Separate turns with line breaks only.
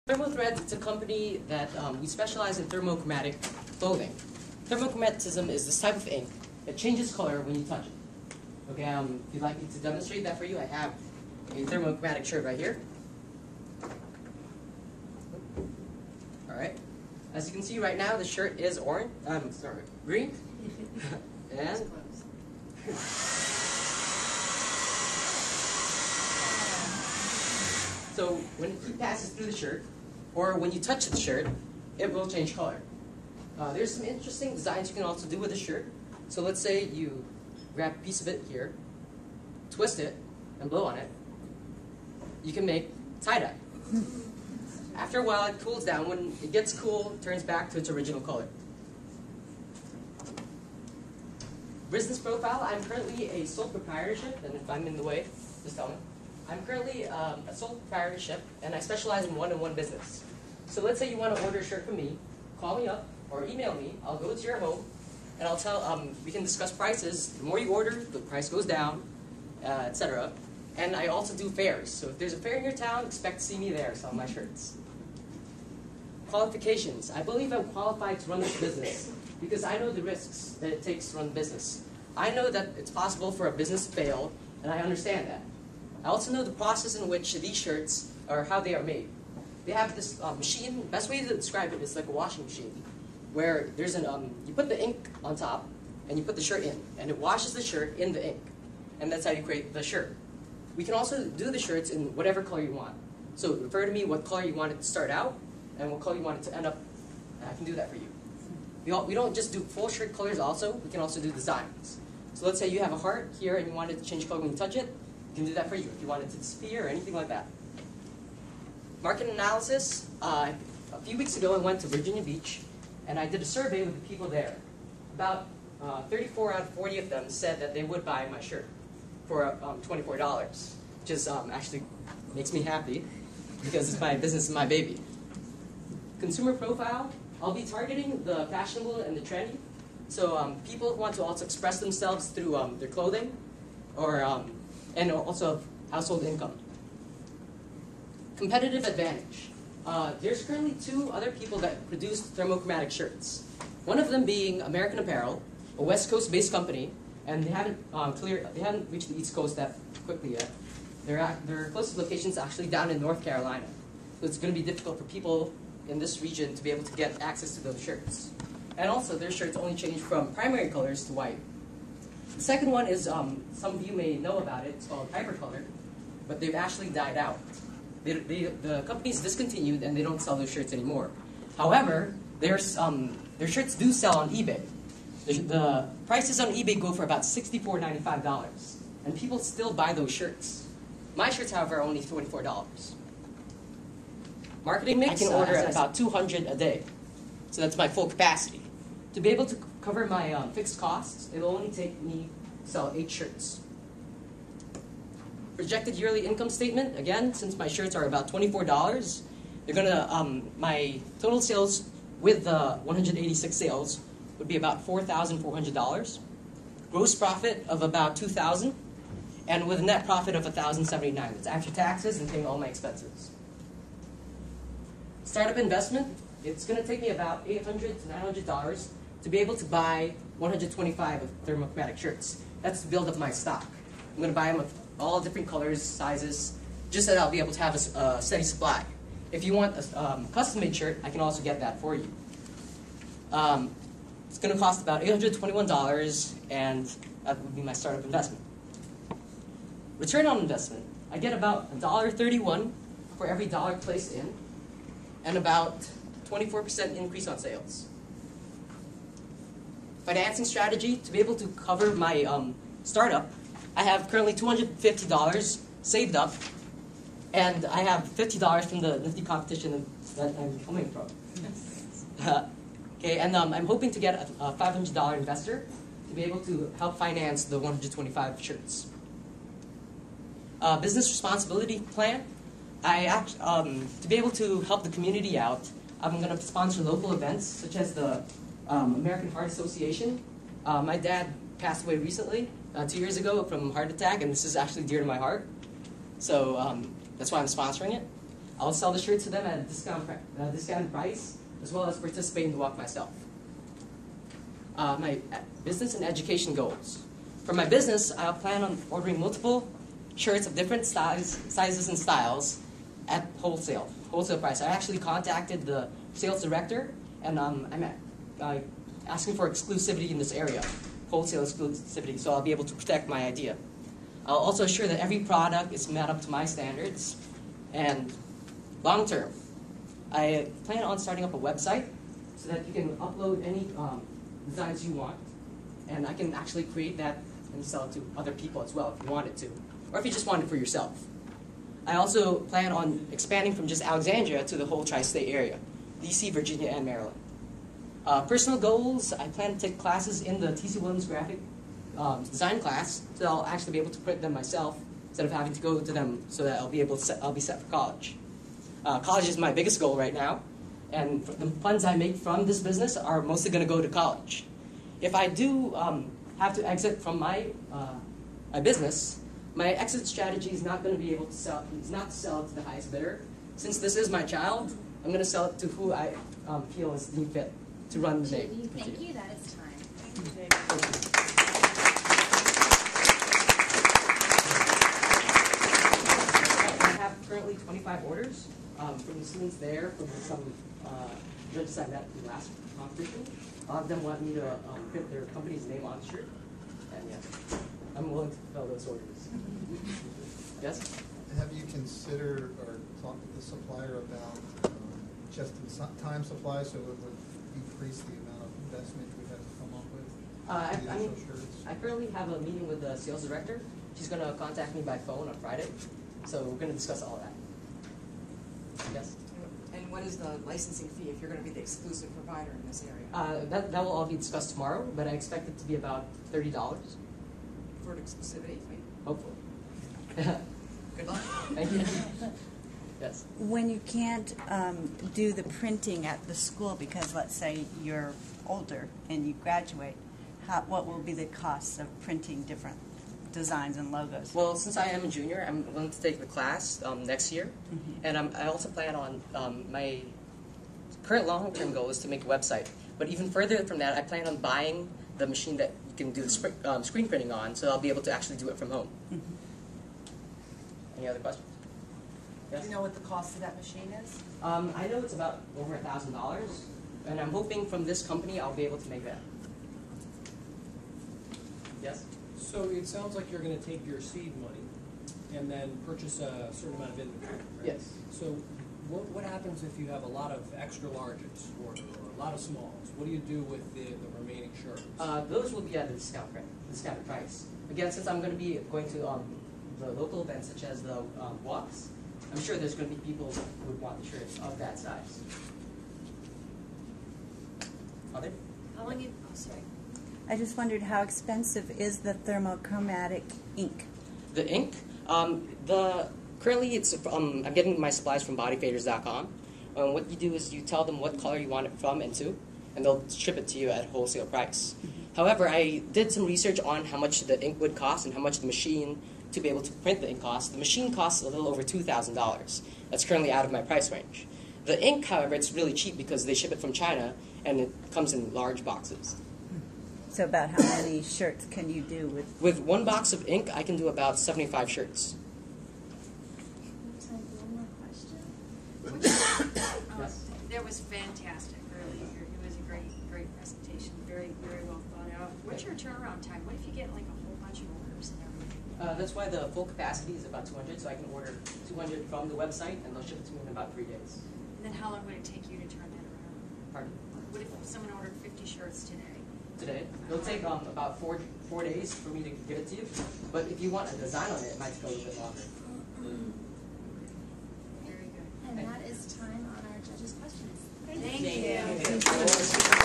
Thermo is a company that we specialize in thermochromatic clothing. Thermochromatism is this type of ink that changes color when you touch it. Okay, if you'd like me to demonstrate that for you, I have a thermochromatic shirt right here. All right. As you can see right now, the shirt is orange. Green. And so when heat passes through the shirt, or when you touch the shirt, it will change color. There's some interesting designs you can also do with the shirt. So let's say you grab a piece of it here, twist it, and blow on it. You can make tie-dye. After a while, it cools down. When it gets cool, it turns back to its original color. Business profile, I'm currently a sole proprietorship, and if I'm in the way, just tell me. I'm currently a sole proprietorship, and I specialize in one-on-one business. So let's say you want to order a shirt from me, call me up, or email me. I'll go to your home, and I'll tell, we can discuss prices. The more you order, the price goes down, etc. And I also do fairs. So if there's a fair in your town, expect to see me there selling my shirts. Qualifications. I believe I'm qualified to run this business because I know the risks that it takes to run the business. I know that it's possible for a business to fail, and I understand that. I also know the process in which these shirts, or how they are made. They have this machine. Best way to describe it is like a washing machine, where there's you put the ink on top, and you put the shirt in, and it washes the shirt in the ink, and that's how you create the shirt. We can also do the shirts in whatever color you want. So refer to me what color you want it to start out, and what color you want it to end up, and I can do that for you. We don't just do full shirt colors also, we can also do designs. So let's say you have a heart here and you want it to change color when you touch it, we can do that for you if you want it to disappear or anything like that. Market analysis, a few weeks ago I went to Virginia Beach and I did a survey with the people there. About 34 out of 40 of them said that they would buy my shirt for $24, which is actually makes me happy because it's my business and my baby. Consumer profile, I'll be targeting the fashionable and the trendy. So people want to also express themselves through their clothing, or and also household income. Competitive advantage. There's currently 2 other people that produce thermochromatic shirts. One of them being American Apparel, a West Coast-based company, and they haven't reached the East Coast that quickly yet. Their closest location is actually down in North Carolina, so it's going to be difficult for people in this region to be able to get access to those shirts. And also, their shirts only change from primary colors to white. The second one is, some of you may know about it, it's called Hypercolor, but they've actually died out. The company's discontinued and they don't sell those shirts anymore. However, their shirts do sell on eBay. The prices on eBay go for about $64.95, and people still buy those shirts. My shirts, however, are only $24. Marketing mix, I can order about 200 a day. So that's my full capacity. To be able to cover my fixed costs, it'll only take me to sell 8 shirts. Projected yearly income statement, again, since my shirts are about $24, they're gonna, my total sales with the 186 sales would be about $4,400. Gross profit of about $2,000, and with a net profit of $1,079. That's after taxes and paying all my expenses. Startup investment, it's going to take me about $800 to $900 to be able to buy 125 of thermochromatic shirts. That's to build up my stock. I'm going to buy them of all different colors, sizes, just so that I'll be able to have a steady supply. If you want a custom-made shirt, I can also get that for you. It's going to cost about $821, and that would be my startup investment. Return on investment, I get about $1.31 for every dollar placed in, and about 24% increase on sales. Financing strategy, to be able to cover my startup, I have currently $250 saved up, and I have $50 from the nifty competition that I'm coming from. Okay, and I'm hoping to get a $500 investor to be able to help finance the 125 shirts. Business responsibility plan. To be able to help the community out, I'm going to sponsor local events such as the American Heart Association. My dad passed away recently, 2 years ago, from a heart attack, and this is actually dear to my heart. So that's why I'm sponsoring it. I'll sell the shirt to them at a discounted price, as well as participate in the walk myself. My business and education goals. For my business, I plan on ordering multiple shirts of different sizes and styles at wholesale price. I actually contacted the sales director, and I'm asking for exclusivity in this area, wholesale exclusivity, so I'll be able to protect my idea. I'll also assure that every product is met up to my standards. And long term, I plan on starting up a website so that you can upload any designs you want, and I can actually create that and sell it to other people as well if you wanted to, or if you just want it for yourself. I also plan on expanding from just Alexandria to the whole tri-state area, DC, Virginia, and Maryland. Personal goals, I plan to take classes in the TC Williams graphic design class, so I'll actually be able to print them myself instead of having to go to them, so that I'll be set for college. College is my biggest goal right now, and the funds I make from this business are mostly going to go to college. If I do have to exit from my business, my exit strategy is not going to be able to sell. It's not to sell it to the highest bidder. Since this is my child, I'm going to sell it to who I feel is deemed fit to run the name.
Thank you. That is time.
I have currently 25 orders from the students there, from some judges I met in the last competition. A lot of them want me to print their company's name on the shirt, and yeah, I'm willing to fulfill those orders. Yes?
Have you considered or talked to the supplier about just-in-time supply, so it would decrease the amount of investment we have to come up with?
I currently have a meeting with the sales director. She's going to contact me by phone on Friday, so we're going to discuss all that. Yes?
And what is the licensing fee if you're going to be the exclusive provider in this area?
That will all be discussed tomorrow, but I expect it to be about $30.
For an exclusivity fee?
Hopefully.
Good luck.
Thank you. Yes.
When you can't do the printing at the school because, let's say, you're older and you graduate, what will be the costs of printing different designs and logos?
Well, since I am a junior, I'm going to take the class next year, and I also plan on my current long-term goal is to make a website. But even further from that, I plan on buying the machine that you can do the screen printing on, so I'll be able to actually do it from home. Any other questions? Yes?
Do you know what the cost of that machine is?
I know it's about over $1,000, and I'm hoping from this company I'll be able to make that. Yes?
So it sounds like you're going to take your seed money and then purchase a certain amount of inventory, right?
Yes.
So what happens if you have a lot of extra larges or a lot of smalls? What do you do with the remaining shirts?
Those will be at a discounted price. Again, since I'm going to be going to the local events such as the walks, I'm sure there's going to be people who would want the shirts of that size. Other?
How long you? Oh, sorry.
I just wondered how expensive is the thermochromatic ink?
The ink? Currently it's I'm getting my supplies from bodyfaders.com. What you do is you tell them what color you want it from and to, and they'll ship it to you at wholesale price. However, I did some research on how much the ink would cost and how much the machine to be able to print the ink costs. The machine costs a little over $2,000. That's currently out of my price range. The ink, however, it's really cheap because they ship it from China and it comes in large boxes.
So about how many shirts can you do with?
With one box of ink, I can do about 75 shirts.
Time for one more question.
Yes.
That was fantastic, really. It was a great presentation. Very well thought out. What's your turnaround time? What if you get like a whole bunch of orders and everything?
That's why the full capacity is about 200, so I can order 200 from the website, and they'll ship it to me in about 3 days.
And then how long would it take you to turn that around?
Pardon?
What if someone ordered 50 shirts today?
Today. It'll take about four days for me to get it to you, but if you want a design on it, it might take a little bit longer.
Very good.
And that is time on our judges' questions.
Thank you.